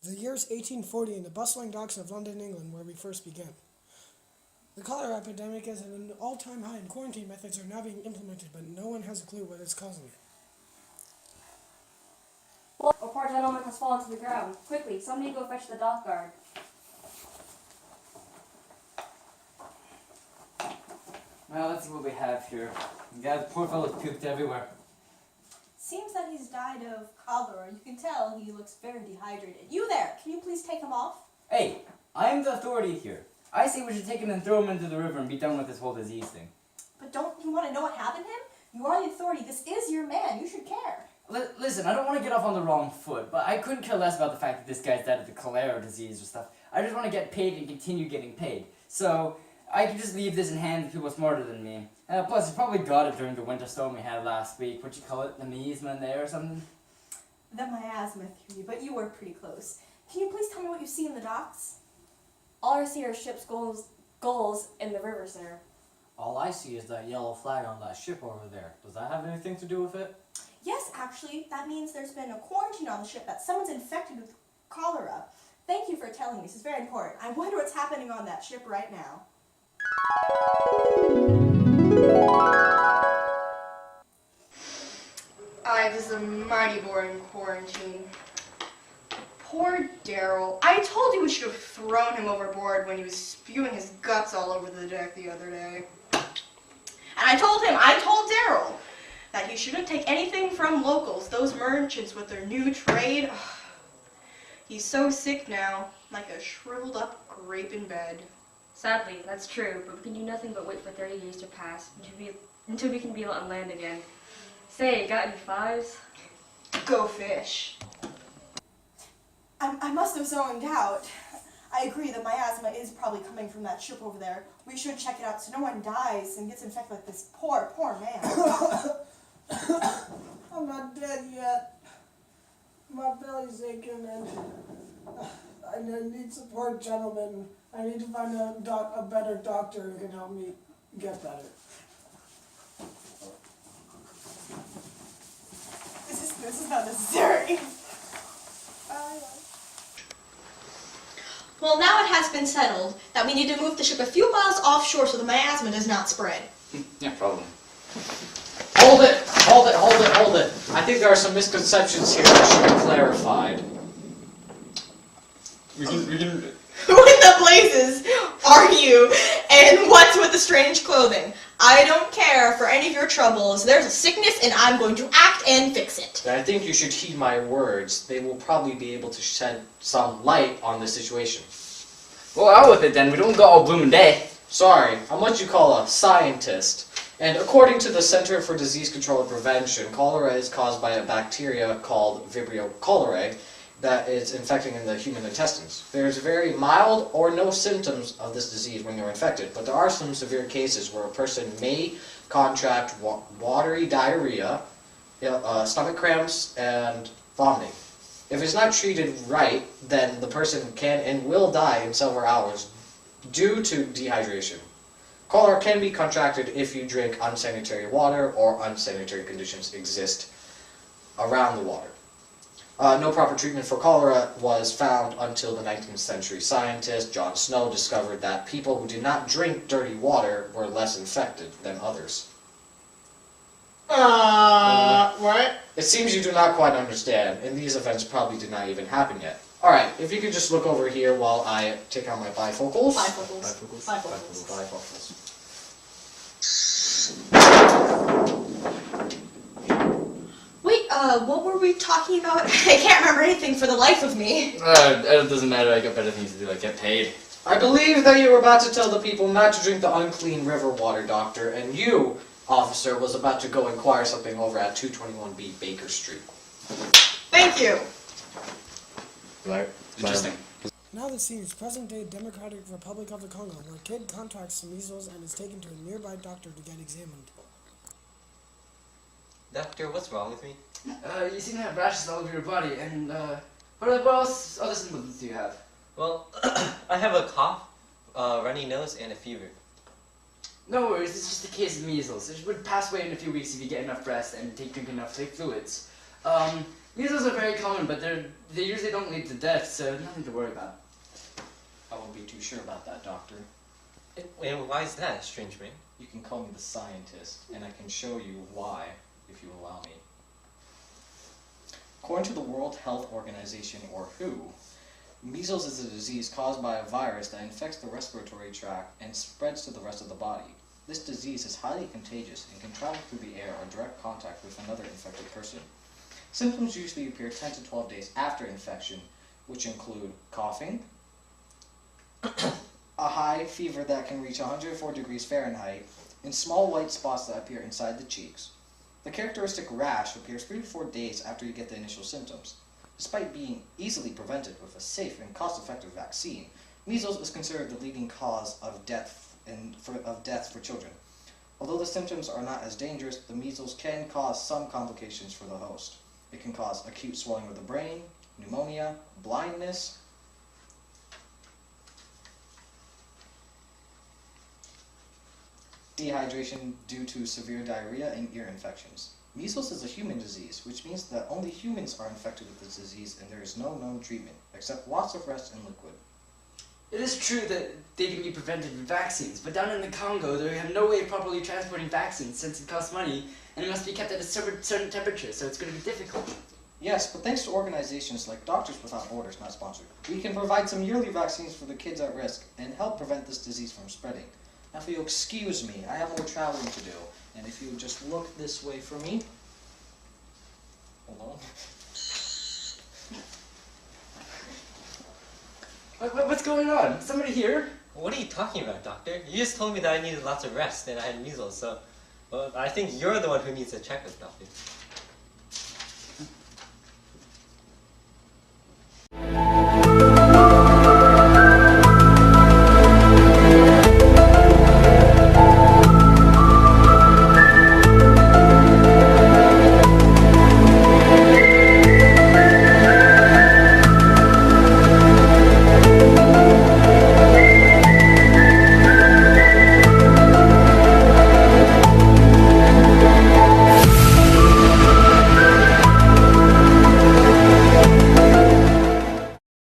The year is 1840 in the bustling docks of London, England, where we first began. The cholera epidemic is at an all-time high, and quarantine methods are now being implemented, but no one has a clue what is causing it. A poor gentleman has fallen to the ground. Quickly, somebody go fetch the dock guard. Well, let's see what we have here. Yeah, the poor fellow's puked everywhere. Seems that he's died of cholera. You can tell he looks very dehydrated. You there, can you please take him off? Hey, I'm the authority here. I say we should take him and throw him into the river and be done with this whole disease thing. But don't you want to know what happened to him? You are the authority. This is your man. You should care. Listen, I don't want to get off on the wrong foot, but I couldn't care less about the fact that this guy's died of the cholera disease or stuff. I just want to get paid and continue getting paid. So, I can just leave this in hands of people smarter than me. Plus, you probably got it during the winter storm we had last week. What you call it? The miasma in there or something? The miasma theory, but you were pretty close. Can you please tell me what you see in the docks? All I see are ship's gulls in the river, sir. All I see is that yellow flag on that ship over there. Does that have anything to do with it? Yes, actually, that means there's been a quarantine on the ship, that someone's infected with cholera. Thank you for telling me. This is very important. I wonder what's happening on that ship right now. This is a mighty boring quarantine. Poor Daryl. I told you we should have thrown him overboard when he was spewing his guts all over the deck the other day. And I told Daryl, that he shouldn't take anything from locals, those merchants with their new trade. He's so sick now, like a shriveled up grape in bed. Sadly, that's true, but we can do nothing but wait for 30 days to pass until we can be on land again. Say, got any fives? Go fish. I must have zoned out. I agree that miasma is probably coming from that ship over there. We should check it out so no one dies and gets infected like this poor man. I'm not dead yet. My belly's aching and I need support, gentlemen. I need to find a better doctor who can help me get better. This is not necessary. Well, now it has been settled that we need to move the ship a few miles offshore so the miasma does not spread. Yeah, problem. Hold it! Hold it! Hold it! Hold it! I think there are some misconceptions here that should be clarified. We can... Who in the blazes are you? And what's with the strange clothing? I don't care for any of your troubles. There's a sickness and I'm going to act and fix it. I think you should heed my words. They will probably be able to shed some light on the situation. Well, out with it then. We don't got all bloomin' day. Sorry, I'm what you call a scientist. And according to the Center for Disease Control and Prevention, cholera is caused by a bacteria called Vibrio cholerae that is infecting in the human intestines. There's very mild or no symptoms of this disease when you're infected, but there are some severe cases where a person may contract watery diarrhea, stomach cramps, and vomiting. If it's not treated right, then the person can and will die in several hours due to dehydration. Cholera can be contracted if you drink unsanitary water or unsanitary conditions exist around the water. No proper treatment for cholera was found until the 19th century. Scientist John Snow discovered that people who did not drink dirty water were less infected than others. What? It seems you do not quite understand, and these events probably did not even happen yet. Alright, if you could just look over here while I take out my bifocals. Bifocals. Bifocals. Wait, what were we talking about? I can't remember anything for the life of me. It doesn't matter. I got better things to do, like get paid. I believe that you were about to tell the people not to drink the unclean river water, Doctor, and you, officer, was about to go inquire something over at 221B Baker Street. Thank you. Right. Interesting. Now the scene is present-day Democratic Republic of the Congo, where a kid contracts measles and is taken to a nearby doctor to get examined. Doctor, what's wrong with me? You seem to have rashes all over your body, and what else other symptoms do you have? Well, I have a cough, runny nose, and a fever. No worries, it's just a case of measles. It would pass away in a few weeks if you get enough rest and drink enough fluids. Measles are very common, but they usually don't lead to death, so nothing to worry about. I won't be too sure about that, Doctor. And why is that, strange man? You can call me the scientist, and I can show you why, if you allow me. According to the World Health Organization, or WHO, measles is a disease caused by a virus that infects the respiratory tract and spreads to the rest of the body. This disease is highly contagious and can travel through the air or direct contact with another infected person. Symptoms usually appear 10 to 12 days after infection, which include coughing, a high fever that can reach 104 degrees Fahrenheit, and small white spots that appear inside the cheeks. The characteristic rash appears 3 to 4 days after you get the initial symptoms. Despite being easily prevented with a safe and cost-effective vaccine, measles is considered the leading cause of death for children. Although the symptoms are not as dangerous, the measles can cause some complications for the host. It can cause acute swelling of the brain, pneumonia, blindness, dehydration due to severe diarrhea, and ear infections. Measles is a human disease, which means that only humans are infected with this disease and there is no known treatment, except lots of rest and liquid. It is true that they can be prevented with vaccines, but down in the Congo, they have no way of properly transporting vaccines since it costs money, and it must be kept at a certain temperature, so it's going to be difficult. Yes, but thanks to organizations like Doctors Without Borders, not sponsored, we can provide some yearly vaccines for the kids at risk and help prevent this disease from spreading. Now, if you'll excuse me, I have more traveling to do, and if you just look this way for me. Hold on. What's going on? Somebody here? What are you talking about, Doctor? You just told me that I needed lots of rest and I had measles, so... Well, I think you're the one who needs a checkup, Doctor.